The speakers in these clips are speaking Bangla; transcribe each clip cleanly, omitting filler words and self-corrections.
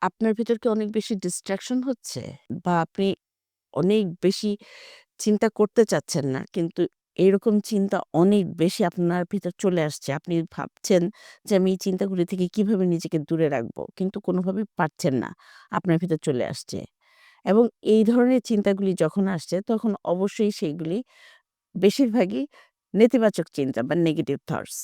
আপনার ভেতর কি অনেক বেশি ডিস্ট্রাকশন হচ্ছে? বা আপনি অনেক বেশি চিন্তা করতে চাচ্ছেন না। কিন্তু এরকম চিন্তা অনেক বেশি আপনার ভিতর চলে আসছে। আপনি ভাবছেন যে আমি এই চিন্তাগুলি থেকে কিভাবে নিজেকে দূরে রাখবো? কিন্তু কোনোভাবেই পারছেন না। আপনার ভিতর চলে আসছে। এবং এই ধরনের চিন্তাগুলি যখন আসছে তখন অবশ্যই সেইগুলি বেশিরভাগই নেতিবাচক চিন্তা বা নেগেটিভ থটস।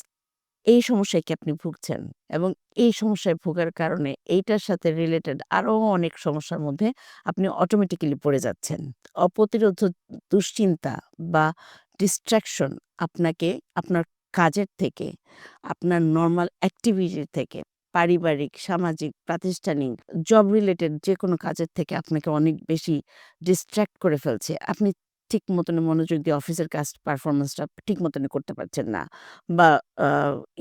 এই সমস্যায় কি আপনি ভুগছেন? এবং এই সমস্যায় ভোগার কারণে এইটার সাথে রিলেটেড আরো অনেক সমস্যার মধ্যে আপনি অটোমেটিক্যালি পড়ে যাচ্ছেন। অপ্রতিরোধ দুশ্চিন্তা বা ডিস্ট্রাকশন আপনাকে আপনার কাজের থেকে, আপনার নরমাল অ্যাক্টিভিটি থেকে, পারিবারিক, সামাজিক, প্রাতিষ্ঠানিক, জব রিলেটেড যেকোনো কাজের থেকে আপনাকে অনেক বেশি ডিস্ট্রাক্ট করে ফেলছে। আপনি ঠিক মতন মনোযোগ দিয়ে অফিসের কাজ পারফরম্যান্সটা ঠিক মতন করতে পারছেন না। বা আ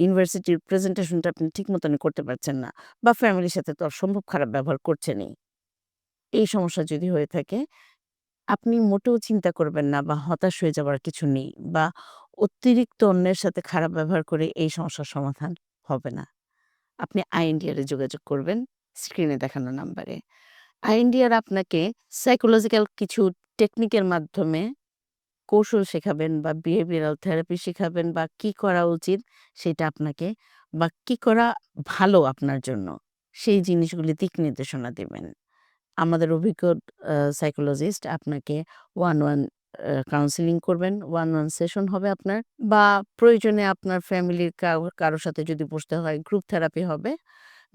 ইউনিভার্সিটির প্রেজেন্টেশনটা আপনি ঠিক মতন করতে পারছেন না। বা ফ্যামিলির সাথে তো অসম্ভব খারাপ ব্যবহার করছেনই। এই সমস্যা যদি হয়ে থাকে, আপনি মোটেও চিন্তা করবেন না বা হতাশ হয়ে যাবার কিছু নেই। বা অতিরিক্ত অন্যের সাথে খারাপ ব্যবহার করে এই সমস্যার সমাধান হবে না। আপনি আইএনডিআর এ যোগাযোগ করবেন স্ক্রিনে দেখানো নাম্বারে। আইএনডিআর আপনাকে সাইকোলজিক্যাল কিছু টেকনিকের মাধ্যমে কৌশল শেখাবেন বা বিহেভিয়ারাল থেরাপি শিখাবেন বা কি করা উচিত সেটা আপনাকে বা কি করা ভালো আপনার জন্য সেই জিনিসগুলি দিক নির্দেশনা দিবেন। আমাদের অভিজ্ঞ সাইকোলজিস্ট আপনাকে ওয়ান ওয়ান কাউন্সেলিং করবেন, ওয়ান ওয়ান সেশন হবে আপনার। বা প্রয়োজনে আপনার ফ্যামিলির কারো সাথে যদি বসতে হয় গ্রুপ থেরাপি হবে।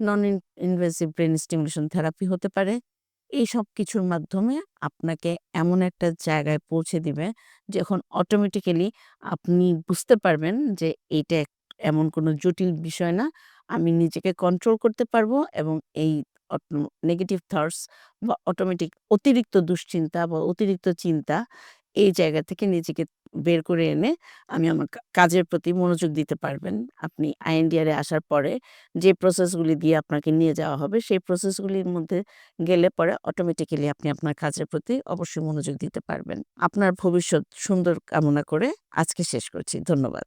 Non invasive brain stimulation therapy হতে পারে। এই সব কিছুর মাধ্যমে আপনাকে এমন একটা জায়গায় পৌঁছে দিবে, যখন অটোমেটিক্যালি আপনি বুঝতে পারবেন যে এইটা এমন কোনো জটিল বিষয় না। আমি নিজেকে কন্ট্রোল করতে পারবো এবং এই নেগেটিভ থটস বা অটোমেটিক অতিরিক্ত দুশ্চিন্তা বা অতিরিক্ত চিন্তা এই জায়গা থেকে নিজেকে বের করে এনে আমি আমার কাজের প্রতি মনোযোগ দিতে পারবেন। আপনি আইএনডিআর এ আসার পরে যে প্রসেসগুলি দিয়ে আপনাকে নিয়ে যাওয়া হবে, সেই প্রসেসগুলির মধ্যে গেলে পরে অটোমেটিক্যালি আপনি আপনার কাজের প্রতি অবশ্যই মনোযোগ দিতে পারবেন। আপনার ভবিষ্যৎ সুন্দর কামনা করে আজকে শেষ করছি। ধন্যবাদ।